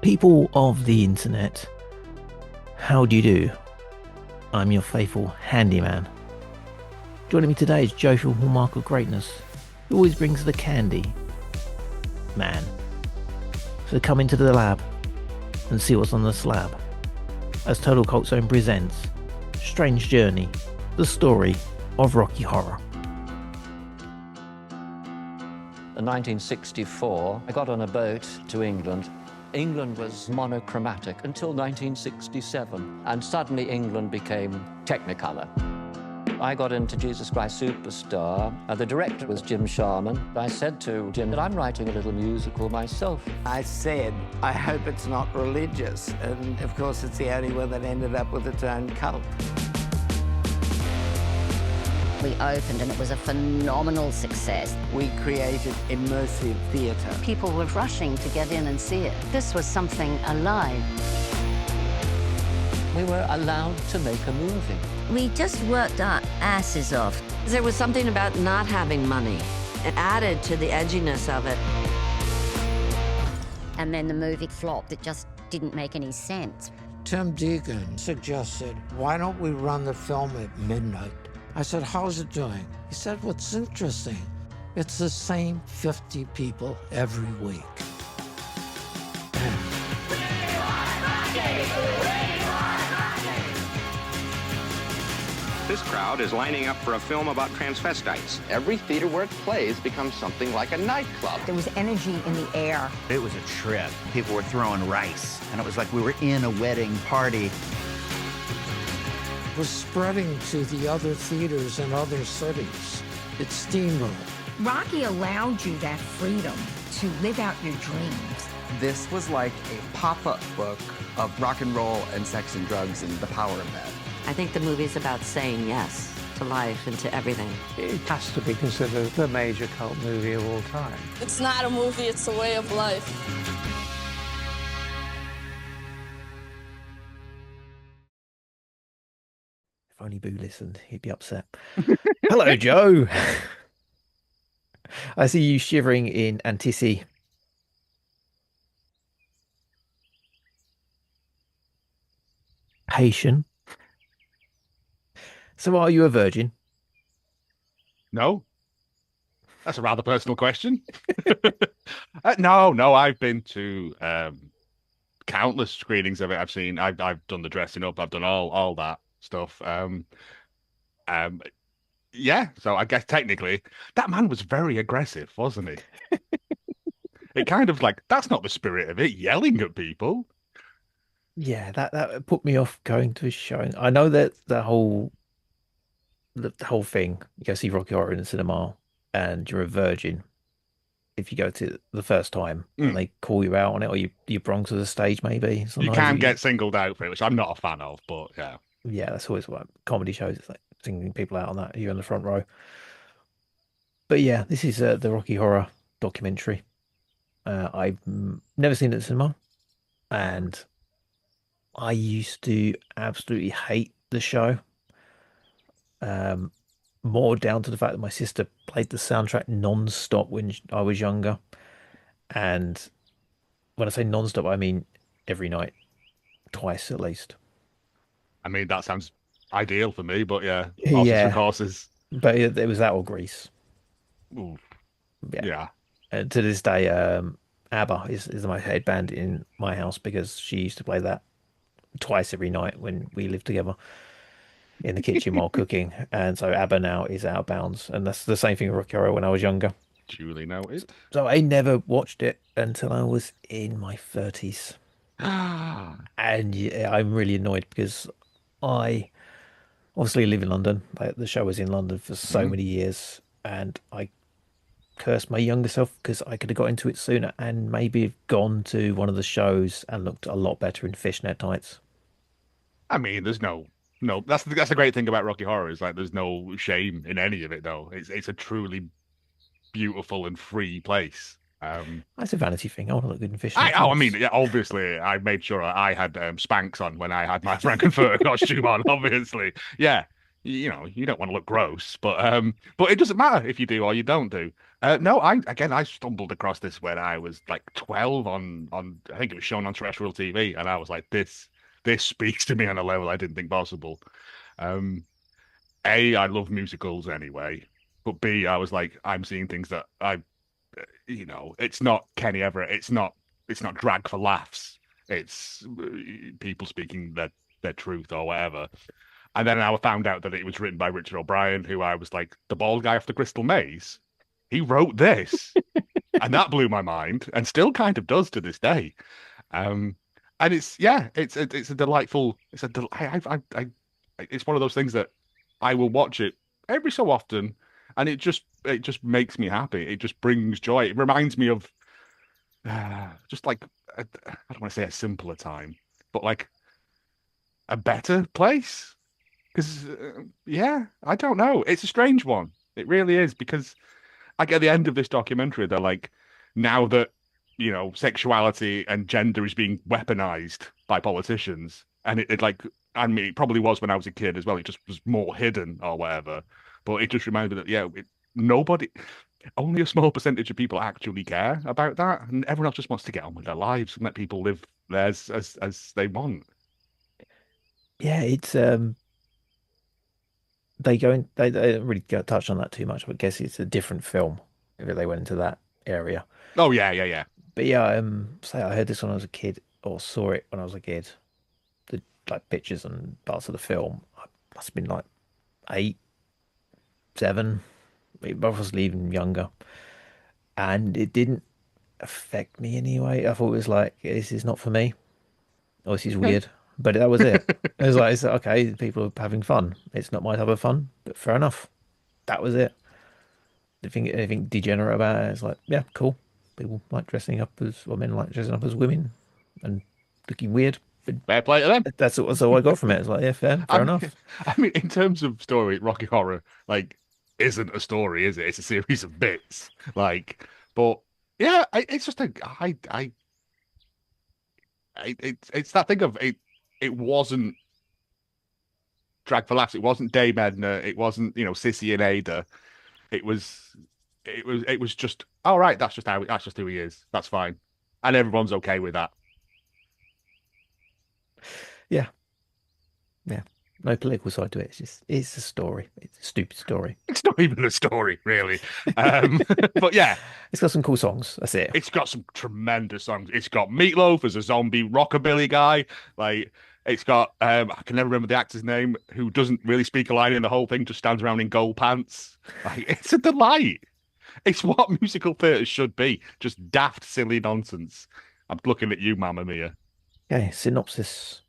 People of the internet, how do you do? I'm your faithful handyman. Joining me today is Jovial Hallmark of Greatness, who always brings the candy. Man. So come into the lab and see what's on the slab. As Total Cult Zone presents Strange Journey, the story of Rocky Horror. In 1964, I got on a boat to England. England was monochromatic until 1967, and suddenly England became Technicolor. I got into Jesus Christ Superstar, and the director was Jim Sharman. I said to Jim that I'm writing a little musical myself. I said, I hope it's not religious, and of course it's the only one that ended up with its own cult. We opened and it was a phenomenal success. We created immersive theatre. People were rushing to get in and see it. This was something alive. We were allowed to make a movie. We just worked our asses off. There was something about not having money. It added to the edginess of it. And then the movie flopped. It just didn't make any sense. Tim Deegan suggested, why don't we run the film at midnight? I said, how's it doing? He said, what's interesting? It's the same 50 people every week. This crowd is lining up for a film about transvestites. Every theater where it plays becomes something like a nightclub. There was energy in the air. It was a trip. People were throwing rice, and it was like we were in a wedding party. We're spreading to the other theaters in other cities. It's steamrolled. Rocky allowed you that freedom to live out your dreams. This was like a pop-up book of rock and roll and sex and drugs and the power of that. I think the movie's about saying yes to life and to everything. It has to be considered the major cult movie of all time. It's not a movie, it's a way of life. If only Boo listened, he'd be upset. Hello, Joe. I see you shivering in anticipation. So are you a virgin? No. That's a rather personal question. No, I've been to countless screenings of it. I've done the dressing up, I've done all that stuff. Yeah, so I guess technically that man was very aggressive, wasn't he? It kind of like, that's not the spirit of it, yelling at people. Yeah, that put me off going to a show. I know that the whole thing, you go see Rocky Horror in the cinema and you're a virgin if you go to the first time and they call you out on it, or you belong to the stage maybe. Sometimes you can get singled out for it, which I'm not a fan of, but yeah. Yeah, that's always what comedy shows. It's like singling people out on that. You're in the front row. But yeah, this is the Rocky Horror documentary. I've never seen it in cinema, and I used to absolutely hate the show. More down to the fact that my sister played the soundtrack non-stop when I was younger. And when I say non-stop, I mean every night, twice at least. I mean, that sounds ideal for me, but yeah, horses and horses. But it was that or Grease. Ooh. Yeah. And to this day, ABBA is my head band in my house because she used to play that twice every night when we lived together in the kitchen while cooking. And so ABBA now is out of bounds. And that's the same thing with Rocky Horror when I was younger. Duly noted. So I never watched it until I was in my 30s. And yeah, I'm really annoyed because I obviously live in London. The show was in London for so many years, and I cursed my younger self because I could have got into it sooner and maybe have gone to one of the shows and looked a lot better in fishnet tights. I mean, there's no. That's the great thing about Rocky Horror is like there's no shame in any of it though. It's a truly beautiful and free place. That's a vanity thing. I want to look good in fishnet tights. I mean, yeah, obviously, I made sure I had Spanx on when I had my Frankenfurter costume on. Obviously, yeah. you know, you don't want to look gross, but it doesn't matter if you do or you don't do. No, I stumbled across this when I was like 12 on I think it was shown on terrestrial TV, and I was like, this speaks to me on a level I didn't think possible. A, I love musicals anyway, but B, I was like, I'm seeing things that you know, it's not Kenny Everett, it's not drag for laughs, it's people speaking their truth or whatever. And then I found out that it was written by Richard O'Brien, who I was like, the bald guy off the Crystal Maze. He wrote this, and that blew my mind, and still kind of does to this day. And it's it's a delightful. It's one of those things that I will watch it every so often, and it just makes me happy. It just brings joy. It reminds me of just like I don't want to say a simpler time, but like a better place. Because, yeah, I don't know. It's a strange one. It really is. Because, like, at the end of this documentary, they're like, now that, you know, sexuality and gender is being weaponized by politicians, and it like, I mean, it probably was when I was a kid as well. It just was more hidden or whatever. But it just reminded me that, yeah, nobody, only a small percentage of people actually care about that. And everyone else just wants to get on with their lives and let people live theirs as they want. Yeah, it's they don't really touch on that too much, but I guess it's a different film if they went into that area. Oh yeah. But yeah, say I heard this when I was a kid or saw it when I was a kid. The like pictures and parts of the film. I must have been like 8, 7, maybe obviously even younger. And it didn't affect me anyway. I thought it was like, this is not for me. Oh, this is weird. But that was it. It was like, it's okay, people are having fun. It's not my type of fun, but fair enough. That was it. Anything degenerate about it? It's like, yeah, cool. People like dressing up as, or men like dressing up as women and looking weird. But fair play to them. That's all I got from it. It's like, yeah, fair enough. I mean, in terms of story, Rocky Horror, like, isn't a story, is it? It's a series of bits. Like, but yeah, it's just it's that thing of it. It wasn't drag for laughs. It wasn't Dame Edna. It wasn't, you know, Sissy and Ada. It was just, all right. That's just who he is. That's fine, and everyone's okay with that. Yeah. No political side to it. It's a story. It's a stupid story. It's not even a story, really. But yeah, it's got some cool songs. That's it. It's got some tremendous songs. It's got Meatloaf as a zombie rockabilly guy. Like, it's got I can never remember the actor's name, who doesn't really speak a line in the whole thing, just stands around in gold pants. Like, it's a delight. It's what musical theatre should be. Just daft, silly nonsense. I'm looking at you, Mamma Mia. Okay, synopsis.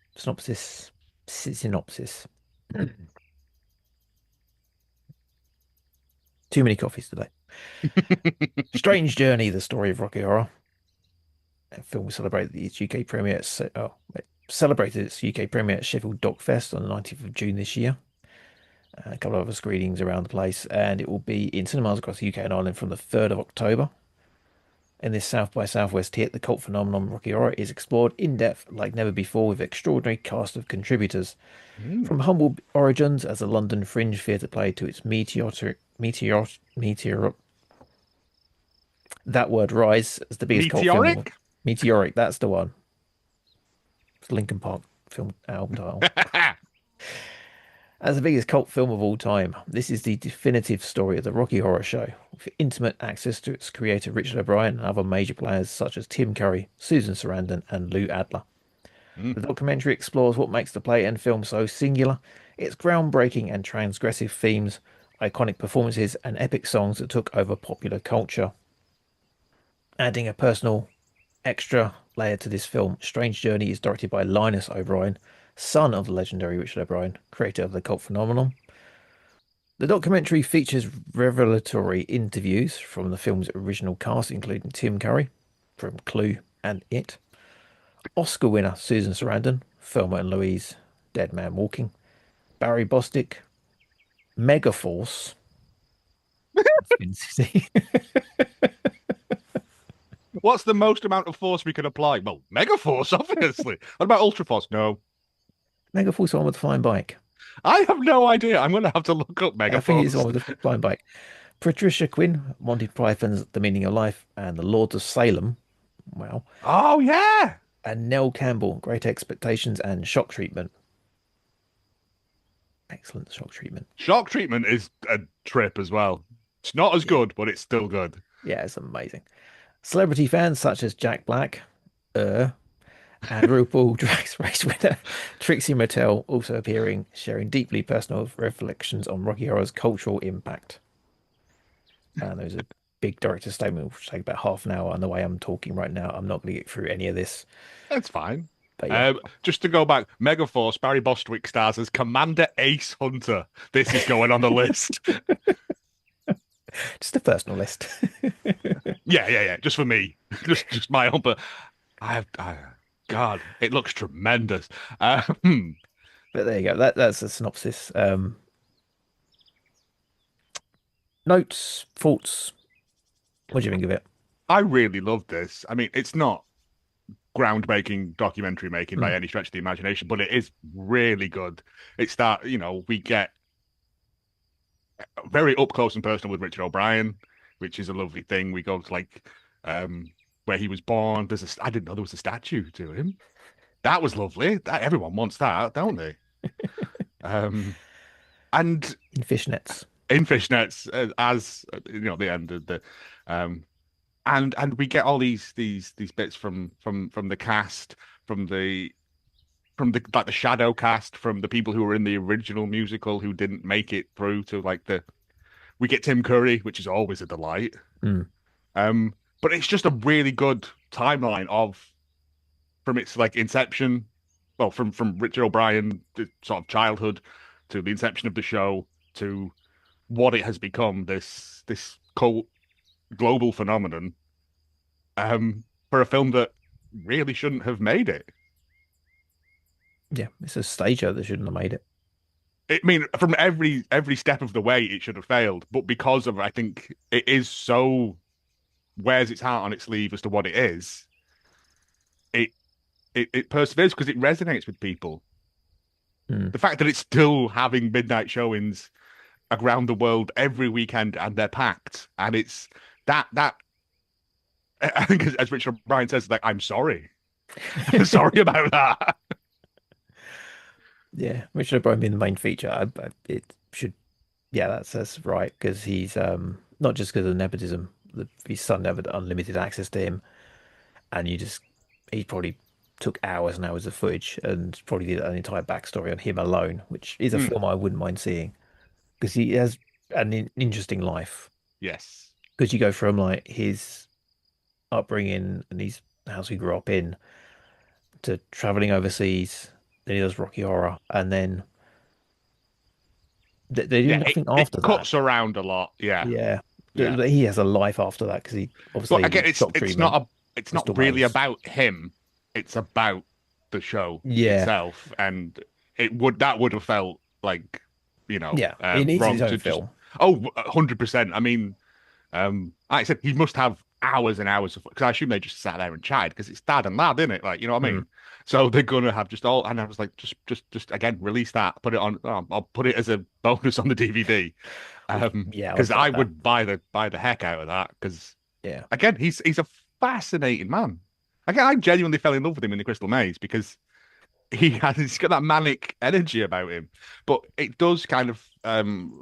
Too many coffees today. Strange Journey, the story of Rocky Horror. A film celebrated its UK premiere celebrated its UK premiere at Sheffield DocFest on the 19th of June this year. A couple of other screenings around the place, and it will be in cinemas across the UK and Ireland from the 3rd of October. In this South by Southwest hit, the cult phenomenon Rocky Horror is explored in depth like never before with an extraordinary cast of contributors. From humble origins as a London fringe theatre play to its meteoric that word rise as the biggest cult film. Meteoric, that's the one. It's Linkin Park film album title. As the biggest cult film of all time, this is the definitive story of the Rocky Horror Show, with intimate access to its creator Richard O'Brien and other major players such as Tim Curry, Susan Sarandon, and Lou Adler. The documentary explores what makes the play and film so singular, its groundbreaking and transgressive themes, iconic performances, and epic songs that took over popular culture. Adding a personal extra layer to this film, Strange Journey is directed by Linus O'Brien, son of the legendary Richard O'Brien, creator of the cult phenomenon. The documentary features revelatory interviews from the film's original cast, including Tim Curry from Clue and It, Oscar winner Susan Sarandon, Thelma and Louise, Dead Man Walking, Barry Bostwick, Megaforce, What's the most amount of force we can apply? Well, Megaforce, obviously. What about Ultra Force? No. Megaforce on with the flying bike. I have no idea. I'm going to have to look up I think it's the Megaforce. one with the flying bike. Patricia Quinn, Monty Python's The Meaning of Life and The Lords of Salem. Wow. Oh, yeah. And Nell Campbell, Great Expectations and Shock Treatment. Excellent Shock Treatment. Shock Treatment is a trip as well. It's not as good, but it's still good. Yeah, it's amazing. Celebrity fans such as Jack Black, and RuPaul Drag Race winner Trixie Mattel also appearing, sharing deeply personal reflections on Rocky Horror's cultural impact. And there's a big director's statement, which will take about half an hour. And the way I'm talking right now, I'm not going to get through any of this. That's fine. But yeah. Just to go back, Megaforce, Barry Bostwick stars as Commander Ace Hunter. This is going on the list. Just a personal list. Yeah. Just for me. Just my own. But God, it looks tremendous. But there you go. That's a synopsis. Notes, thoughts. What do you think of it? I really love this. I mean, it's not groundbreaking documentary making by any stretch of the imagination, but it is really good. It's that, we get very up close and personal with Richard O'Brien, which is a lovely thing. We go to where he was born. I didn't know there was a statue to him. That was lovely. Everyone wants that, don't they? And in fishnets. As the end of the and we get all these bits from the cast, from the shadow cast, from the people who were in the original musical who didn't make it through to we get Tim Curry, which is always a delight. But it's just a really good timeline from its inception, well, from Richard O'Brien, the sort of childhood, to the inception of the show, to what it has become, this cult global phenomenon, for a film that really shouldn't have made it. Yeah, it's a stager that shouldn't have made it. I mean, from every step of the way, it should have failed. But because of, I think, it is so wears its heart on its sleeve as to what it is, it perseveres because it resonates with people. The fact that it's still having midnight showings around the world every weekend, and they're packed, and it's that I think, as Richard O'Brien says, I'm sorry. I'm sorry about that. Yeah, Richard O'Brien being the main feature, it should, that's right, because he's not just because of nepotism, his son had unlimited access to him, and he probably took hours and hours of footage and probably did an entire backstory on him alone, which is a film I wouldn't mind seeing, because he has an interesting life. Yes, because you go from his upbringing and his house he grew up in to traveling overseas. Then he does Rocky Horror, and then they do nothing after that. It cuts around a lot. Yeah. He has a life after that because he obviously. But again, it's not really about him. It's about the show itself, and that would have felt like he needs wrong his own to film. 100%. I mean, like I said, he must have hours and hours of, because I assume they just sat there and chatted because it's dad and lad, isn't it? You know what I mean? So they're gonna have just all, and I was like, just again, release that, put it on. I'll put it as a bonus on the DVD. Because I would buy the heck out of that. Because again, he's a fascinating man. Again, I genuinely fell in love with him in The Crystal Maze because he's got that manic energy about him. But it does kind of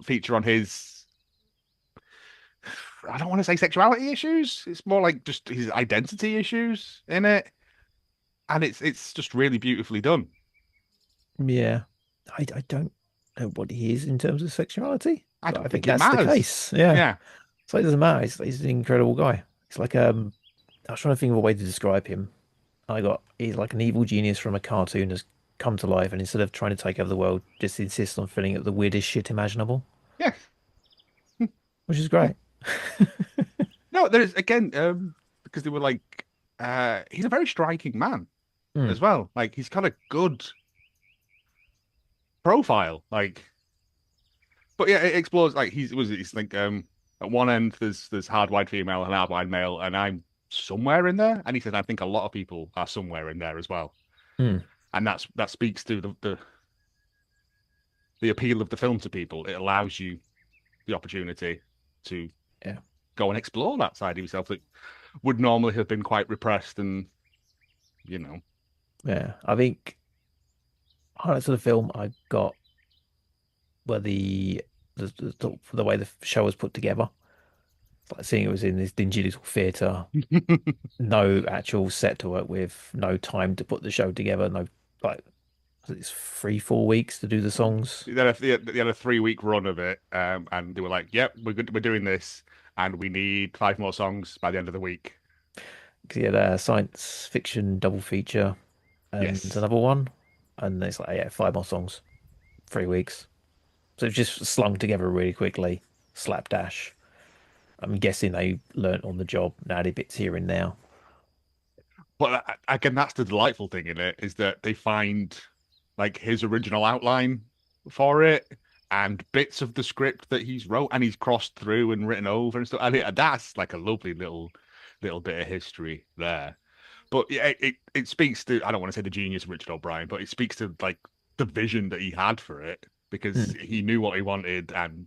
feature on his, I don't want to say sexuality issues. It's more like just his identity issues in it. And it's just really beautifully done. Yeah. I don't know what he is in terms of sexuality. I think that's matters. The case. Yeah. So it doesn't matter. He's an incredible guy. It's like I was trying to think of a way to describe him. He's like an evil genius from a cartoon has come to life, and instead of trying to take over the world, just insists on filling it with the weirdest shit imaginable. Yeah. Which is great. No, there's again, because they were he's a very striking man as well. He's got a good profile. But yeah, it explores he's at one end there's hard-wide female and hard-wide male, and I'm somewhere in there. And he said I think a lot of people are somewhere in there as well. And that speaks to the the appeal of the film to people, it allows you the opportunity to go and explore that side of yourself that would normally have been quite repressed and, you know. Yeah, I think highlights of the film I got were the way the show was put together. Like seeing it was in this dingy little theatre, no actual set to work with, no time to put the show together, no like it's 3-4 weeks to do the songs. They had a 3-week run of it, and they were like, "Yep, we're doing this, and we need 5 more songs by the end of the week." Because he had a science fiction double feature and another one, and it's like, yeah, 5 more songs, 3 weeks. So it's just slung together really quickly, slapdash. I'm guessing they learnt on the job, added bits here and there. But again, that's the delightful thing in it, is that they find like his original outline for it and bits of the script that he's wrote and he's crossed through and written over and stuff. And that's like a lovely little bit of history there. But yeah, it speaks to, I don't want to say the genius of Richard O'Brien, but it speaks to like the vision that he had for it, because he knew what he wanted. And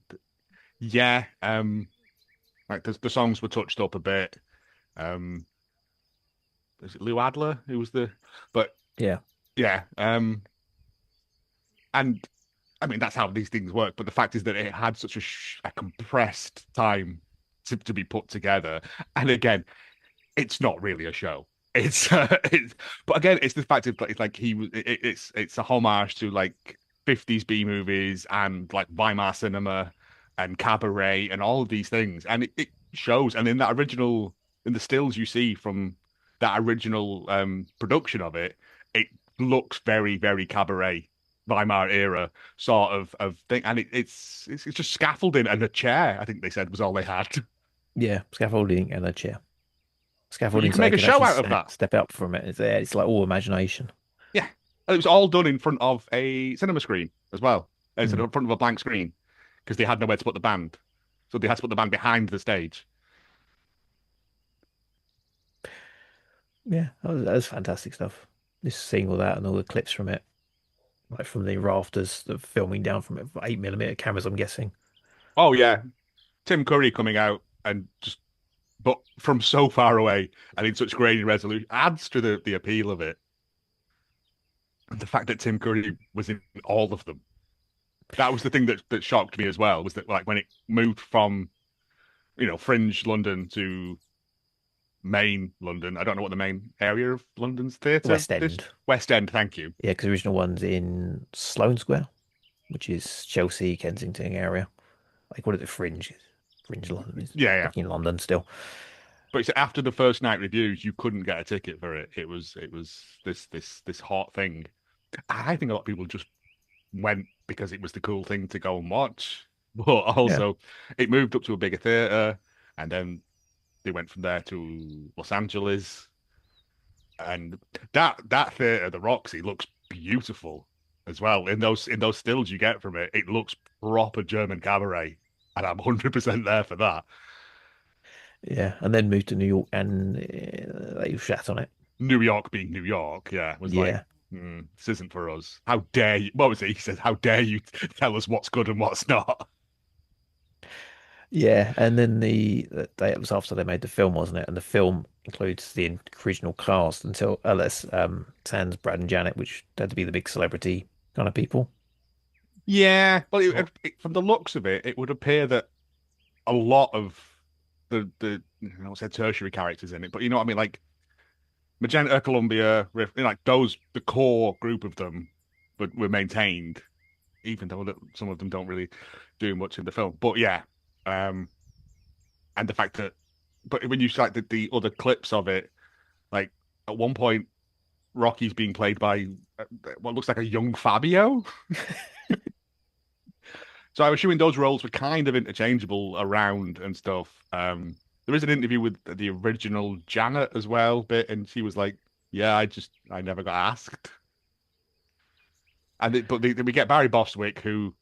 yeah, like the songs were touched up a bit. Is it Lou Adler who was yeah. And I mean, that's how these things work. But the fact is that it had such a compressed time to be put together. And again, it's not really a show. But again, it's the fact of it's like it's a homage to like 50s B movies and like Weimar cinema and cabaret and all of these things. And it shows. And in the stills you see from that original production of it, it looks very, very cabaret, Weimar era sort of thing. And it's just scaffolding and a chair, I think they said was all they had. Yeah, scaffolding and a chair. Scaffolding. You can make a show out of that. Step out from it. It's like all imagination. Yeah. And it was all done in front of a cinema screen as well. Instead of in front of a blank screen, because they had nowhere to put the band. So they had to put the band behind the stage. Yeah, that was fantastic stuff. Just seeing all that and all the clips from it, like from the rafters, the filming down from it, 8mm cameras, I'm guessing. Oh yeah, Tim Curry coming out and but from so far away and in such grainy resolution adds to the appeal of it. And the fact that Tim Curry was in all of them, that was the thing that shocked me as well. Was that like when it moved from, fringe London to main London. I don't know what the main area of London's theatre. West End. West End, thank you. Yeah, because the original one's in Sloane Square, which is Chelsea, Kensington area. Like, what is it? Fringe London. It's in London still. But it's after the first night reviews, you couldn't get a ticket for it. It was this hot thing. I think a lot of people just went because it was the cool thing to go and watch. But also, it moved up to a bigger theatre, and then they went from there to Los Angeles, and that theatre, the Roxy, looks beautiful as well. In those stills you get from it, it looks proper German cabaret, and I'm 100% there for that. Yeah, and then moved to New York, and they shat on it. New York being New York, was like, this isn't for us. How dare you? What was it? He said, "How dare you tell us what's good and what's not?" Yeah, and then it was after they made the film, wasn't it? And the film includes the original cast until sans Brad and Janet, which had to be the big celebrity kind of people. Yeah, well, from the looks of it, it would appear that a lot of the I said tertiary characters in it, but you know what I mean, like Magenta, Columbia, like those, the core group of them, but were maintained, even though some of them don't really do much in the film. But yeah. And the fact that, but when you see like the other clips of it, like at one point, Rocky's being played by what looks like a young Fabio. So I'm assuming those roles were kind of interchangeable around and stuff. There is an interview with the original Janet as well, and she was like, "Yeah, I never got asked." But we get Barry Bostwick, who,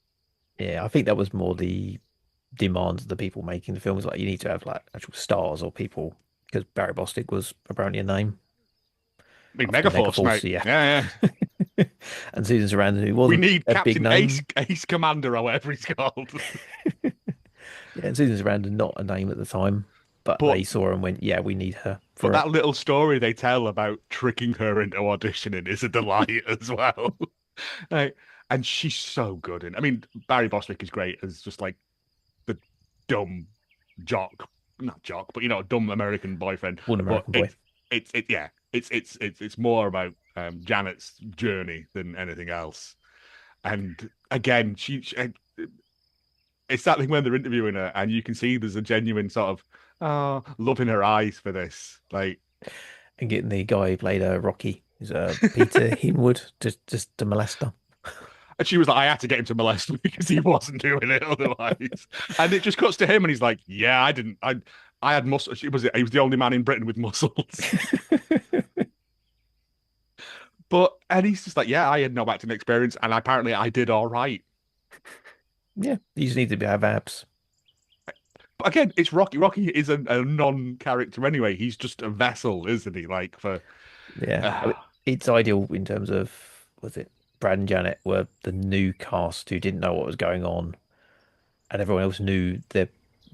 yeah, I think that was more the demands of the people making the films. Like, you need to have like actual stars or people, because Barry Bostwick was apparently a name. Big Megaforce, mate. Yeah. And Susan Sarandon, who We wasn't need a big Captain name. Ace Commander or whatever he's called. Yeah, and Susan Sarandon, not a name at the time, but But they saw her and went, yeah, we need her but for it. that little story they tell about tricking her into auditioning is a delight as well. Like, and she's so good. And I mean, Barry Bostwick is great as just like the dumb jock, not jock, but dumb American boyfriend. One But American boy. it's more about Janet's journey than anything else. And again, it's that thing when they're interviewing her, and you can see there's a genuine sort of love in her eyes for this. Like, And getting the guy who played Rocky, who's Peter Hinwood, just to molest her. and she was like, I had to get him to molest me because he wasn't doing it otherwise. And it just cuts to him, and he's like, yeah, I had muscles. He was the only man in Britain with muscles. And he's just like, yeah, I had no acting experience, and apparently I did all right. Yeah, you just need to have abs. But again, it's Rocky. Rocky is a non-character anyway. He's just a vessel, isn't he? Like Yeah, I mean, it's ideal in terms of, was it Brad and Janet were the new cast who didn't know what was going on, and everyone else knew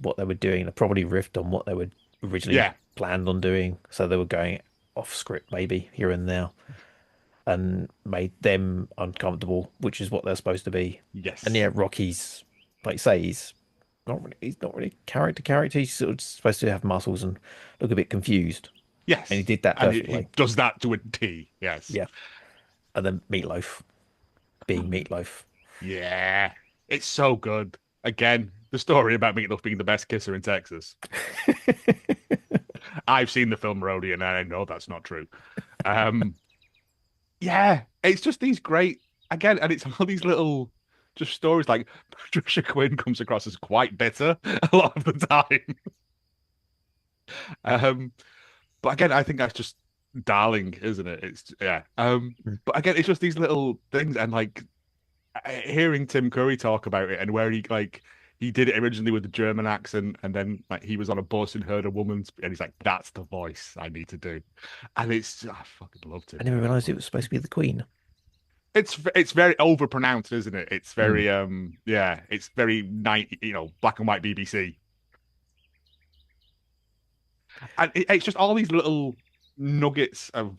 what they were doing. They probably riffed on what they were originally planned on doing, so they were going off script maybe here and there, and made them uncomfortable, which is what they're supposed to be. Yes. And yeah, Rocky's, like you say, he's not really character. He's sort of supposed to have muscles and look a bit confused. Yes. And he did that and perfectly. he does that to a T. Yes. Yeah. And then Meatloaf being Meatloaf. Yeah. It's so good. Again, the story about Meatloaf being the best kisser in Texas. I've seen the film Roadie and I know that's not true. Yeah, it's just these great, again, and it's all these little just stories. Like Patricia Quinn comes across as quite bitter a lot of the time. But again, I think that's just darling, isn't it? It's but again, it's just these little things, and like hearing Tim Curry talk about it, and where he did it originally with the German accent, and then like he was on a bus and heard a woman's, and he's like, "That's the voice I need to do," and I fucking loved it. I never realised it was supposed to be the Queen. It's very overpronounced, isn't it? It's very it's very black and white BBC, and it's just all these little nuggets of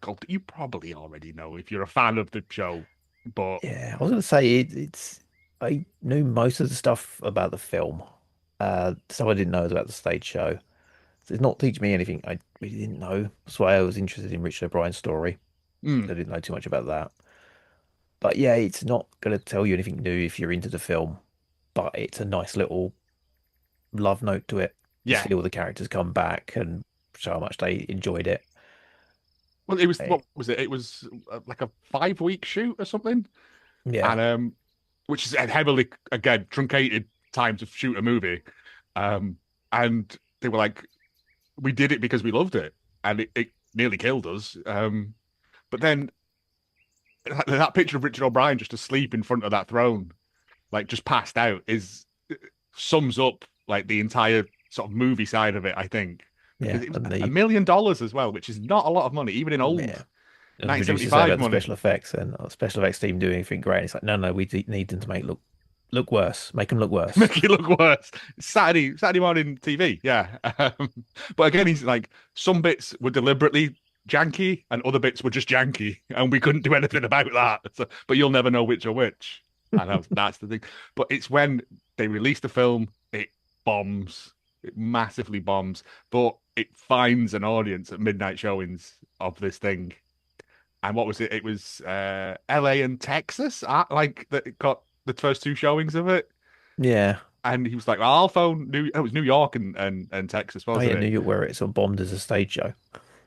culture that you probably already know if you're a fan of the show. But yeah, I was going to say I knew most of the stuff about the film. So I didn't know about the stage show. So it's not teaching me anything I really didn't know. That's why I was interested in Richard O'Brien's story. I didn't know too much about that. But yeah, it's not going to tell you anything new if you're into the film. But it's a nice little love note to it. Yeah. To see all the characters come back and show how much they enjoyed it. Well, it was, what was it? It was like a 5-week shoot or something. Yeah. And which is heavily, again, truncated time to shoot a movie. And they were like, we did it because we loved it. And it nearly killed us. But then that picture of Richard O'Brien just asleep in front of that throne, like just passed out, sums up like the entire sort of movie side of it, I think. Yeah, it was $1 million as well, which is not a lot of money, even in old 1975 money. Special effects and special effects team doing anything great. It's like, no, we need them to look worse. Make them look worse. Make it look worse. Saturday morning TV, yeah. But again, he's like, some bits were deliberately janky and other bits were just janky, and we couldn't do anything about that. So, but you'll never know which are which. And that's the thing. But it's when they release the film, it bombs. It massively bombs, but it finds an audience at midnight showings of this thing. And what was it? It was LA and Texas, that got the first 2 showings of it. Yeah. And he was like, well, I'll phone it was New York and Texas, wasn't it? New York, where it's sort of bombed as a stage show.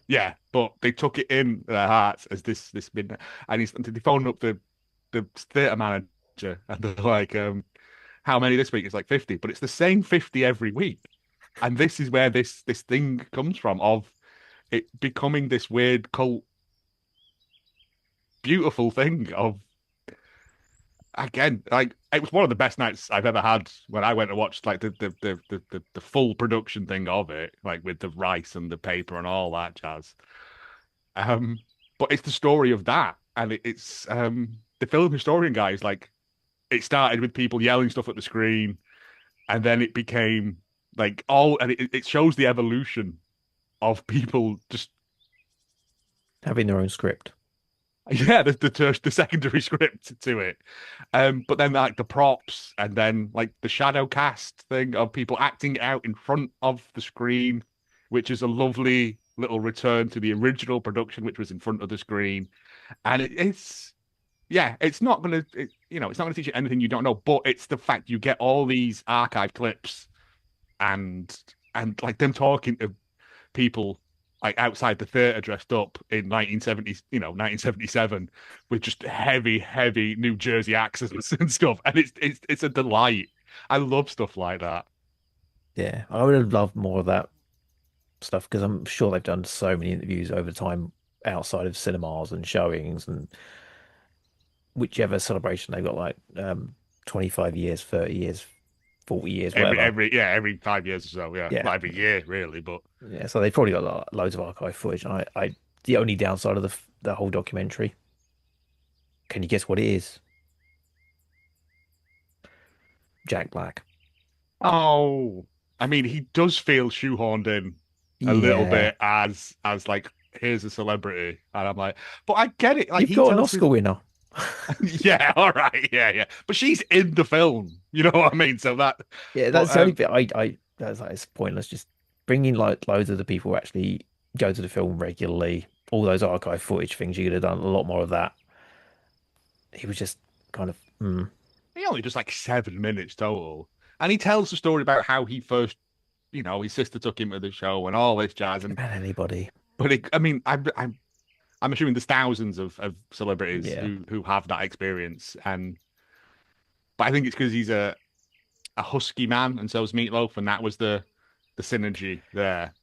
Yeah, but they took it in their hearts as this midnight. And they phoned up the theatre manager, and they're like, how many this week? It's like 50, but it's the same 50 every week. And this is where this thing comes from, of it becoming this weird cult, beautiful thing of, again, like it was one of the best nights I've ever had when I went to watch like the full production thing of it, like with the rice and the paper and all that jazz. But it's the story of that, and it's the film historian guy is like, it started with people yelling stuff at the screen, and then it became like and it shows the evolution of people just having their own script. Yeah, the secondary script to it. But then like the props, and then like the shadow cast thing of people acting out in front of the screen, which is a lovely little return to the original production, which was in front of the screen. And it's not gonna it's not gonna teach you anything you don't know, but it's the fact you get all these archive clips and like them talking to people like outside the theater dressed up in 1977 with just heavy New Jersey accents and stuff. And it's a delight. I love stuff like that. Yeah, I would have loved more of that stuff because I'm sure they've done so many interviews over time outside of cinemas and showings and whichever celebration they've got, like 25 years, 30 years, 40 years, whatever. Every 5 years or so, yeah. Not every year, really, but yeah. So they've probably got loads of archive footage. I the only downside of the whole documentary. Can you guess what it is? Jack Black. Oh, I mean, he does feel shoehorned in a little bit as like, here's a celebrity, and I'm like, but I get it. Like, you've got an Oscar winner. Yeah, all right, yeah, but she's in the film. You know what I mean? So that's the only bit that's like, it's pointless. Just bringing like loads of the people who actually go to the film regularly. All those archive footage things, you could have done a lot more of that. He was just kind of. He only does like 7 minutes total, and he tells the story about how he first, his sister took him to the show and all this jazz. And anybody, but I'm assuming there's thousands of celebrities who have that experience, but I think it's because he's a husky man, and so is Meatloaf, and that was the synergy there.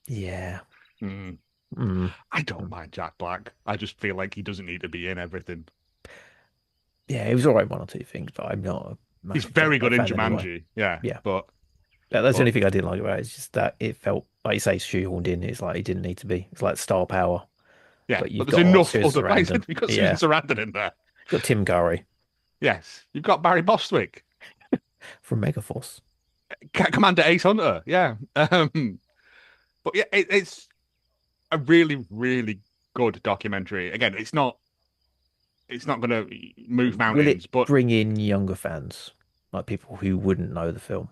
Yeah. I don't mind Jack Black. I just feel like he doesn't need to be in everything. Yeah, he was all right one or two things, but I'm not. He's very good in Jumanji. Anyway. Yeah. But that's the only thing I didn't like about it. It's just that it felt, like you say, shoehorned in. It's like he didn't need to be. It's like star power. Yeah, but there's enough other places. You've got Susan Sarandon in there. You've got Tim Curry. Yes. You've got Barry Bostwick. From Megaforce. Commander Ace Hunter. Yeah. But yeah, it's a really, really good documentary. Again, it's not going to move mountains, but bring in younger fans, like people who wouldn't know the film.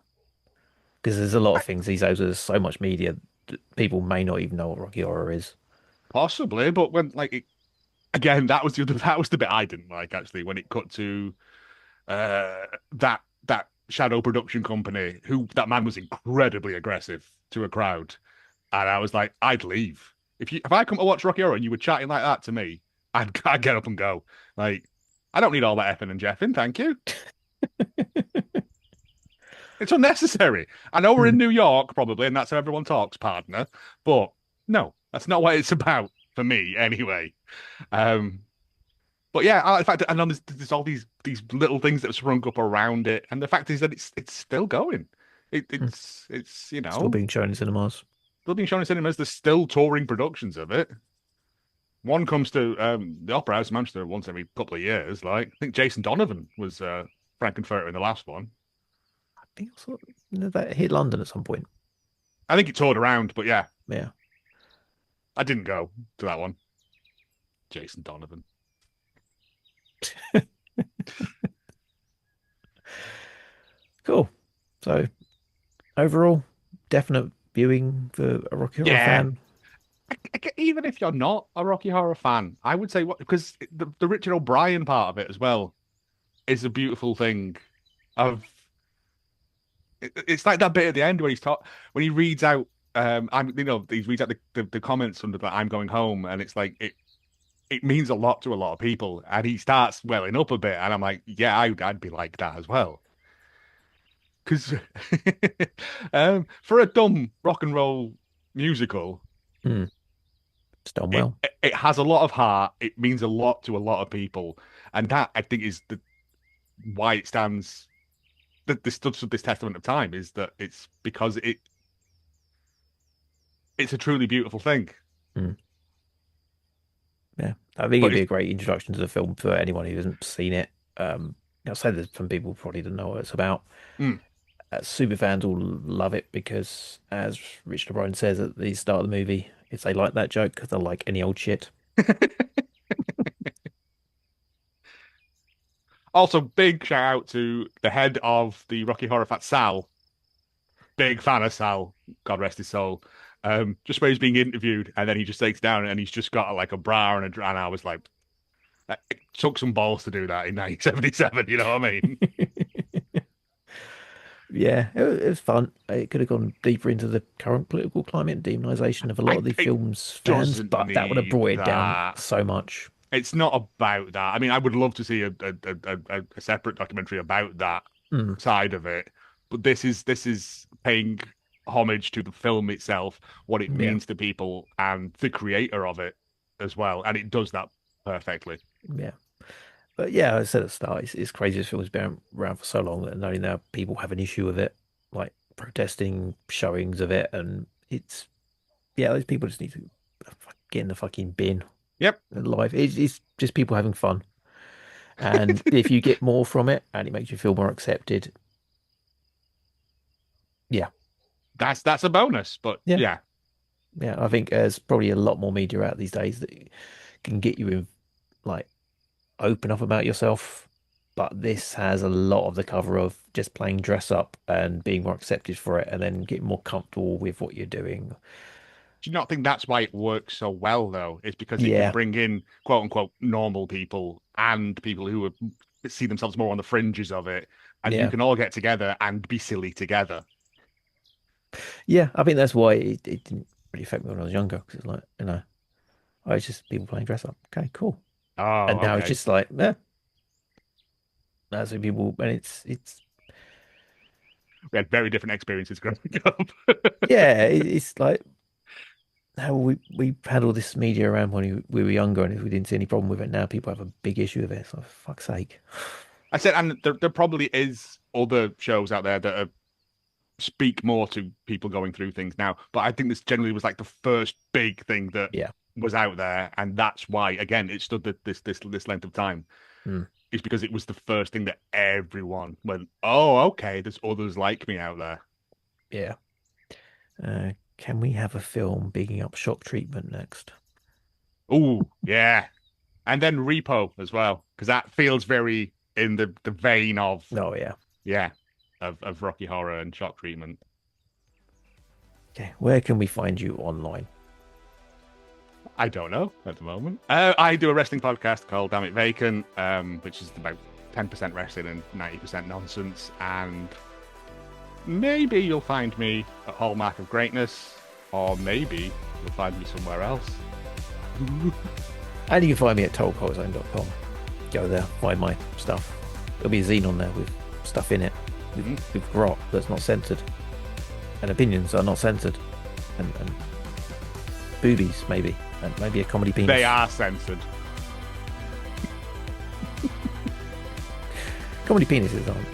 Because there's a lot of things these days. There's so much media that people may not even know what Rocky Horror is. Possibly, but when again, that was the bit I didn't like, actually, when it cut to that shadow production company, who that man was incredibly aggressive to a crowd, and I was like, I'd leave if I come to watch Rocky Horror and you were chatting like that to me. I'd get up and go. Like, I don't need all that effing and jeffing, thank you. It's unnecessary. I know we're in New York, probably, and that's how everyone talks, partner. But no, that's not what it's about for me, anyway. But yeah, in fact, and then there's all these little things that have sprung up around it, and the fact is that it's still going. It's still being shown in cinemas. Still being shown in cinemas. There's still touring productions of it. One comes to the Opera House in Manchester once every couple of years. Like, I think Jason Donovan was Frankenfurter in the last one. I think that hit London at some point. I think it toured around, but yeah. Yeah. I didn't go to that one. Jason Donovan. Cool. So, overall, definite viewing for a Rocky Horror fan. Even if you're not a Rocky Horror fan, I would say because the Richard O'Brien part of it as well is a beautiful thing. It's like that bit at the end where when he reads out, he reads out the comments under that "I'm going home," and it's like it means a lot to a lot of people, and he starts welling up a bit, and I'm like, yeah, I'd be like that as well. Because for a dumb rock and roll musical. It's done well. It has a lot of heart. It means a lot to a lot of people, and that I think is why it stands. This testament of time is that it's because it's a truly beautiful thing. Yeah, I think But it'd be a great introduction to the film for anyone who hasn't seen it. I'll say that some people probably don't know what it's about. mm, Super fans will love it because, as Richard O'Brien says at the start of the movie, it's they like that joke because they like any old shit. also, big shout out to the head of the Rocky Horror Fat Sal. Big fan of Sal, God rest his soul. Just where he's being interviewed, and then he just takes down and he's just got like a bra and I was like, it took some balls to do that in 1977. You know what I mean? Yeah, it was fun. It could have gone deeper into the current political climate and demonisation of a lot of the It film's fans, doesn't but that would have brought need it down that. so much. It's not about that. I mean, I would love to see a separate documentary about that side of it, but this is paying homage to the film itself, what it means to people, and the creator of it as well, and it does that perfectly. Yeah. But yeah, I said at the start, it's crazy this film's been around for so long that only now people have an issue with it, like protesting showings of it, and it's those people just need to get in the fucking bin. Yep. Life it's just people having fun, and if you get more from it and it makes you feel more accepted, yeah, that's a bonus. But yeah, I think there's probably a lot more media out these days that can get you in, like, open up about yourself, but this has a lot of the cover of just playing dress up and being more accepted for it and then getting more comfortable with what you're doing. Do you not think that's why it works so well, though? It's because it can bring in quote unquote normal people and people who see themselves more on the fringes of it, and you can all get together and be silly together. Yeah, I think that's why it didn't really affect me when I was younger, because it's like, it's just people playing dress up. Okay, cool. Oh, and now it's just like, that's what people, and it's we had very different experiences growing up. it's like how we had all this media around when we were younger, and if we didn't see any problem with it, now people have a big issue with it. So, for fuck's sake. I said, and there probably is other shows out there that speak more to people going through things now, but I think this generally was like the first big thing that was out there, and that's why again it stood this length of time. Is because it was the first thing that everyone went, oh, okay, there's others like me out there. Yeah. Can we have a film bigging up shock treatment next? Oh, yeah. And then Repo as well, because that feels very in the vein of of Rocky Horror and shock treatment. Okay, where can we find you online? I don't know at the moment. I do a wrestling podcast called Damn It Vacant, which is about 10% wrestling and 90% nonsense. And maybe you'll find me at Hallmark of Greatness, or maybe you'll find me somewhere else. And you can find me at totalcultzone.com. Go there, find my stuff. There'll be a zine on there with stuff in it, with grot that's not censored, and opinions that are not censored, and boobies maybe, and maybe a comedy penis. They are censored. Comedy penises aren't.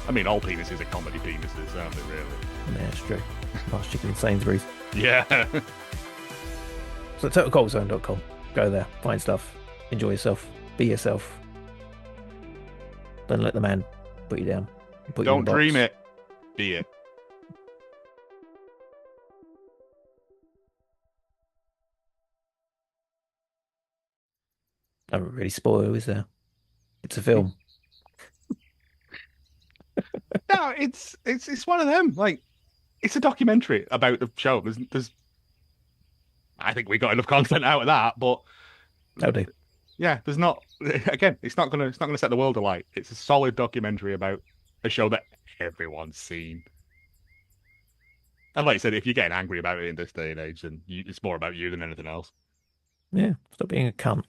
I mean, all penises are comedy penises, aren't they, really? Yeah, it's true. Last chicken in Sainsbury's. Yeah. So totalcultzone.com. Go there, find stuff, enjoy yourself, be yourself. Don't let the man put you down. Don't dream it, be it. Don't really spoil, is there? It's a film. No, it's one of them. Like, it's a documentary about the show. There's I think we got enough content out of that, but do. Yeah, there's not. Again, it's not gonna set the world alight. It's a solid documentary about a show that everyone's seen. And like I said, if you're getting angry about it in this day and age, then it's more about you than anything else. Yeah, stop being a cunt.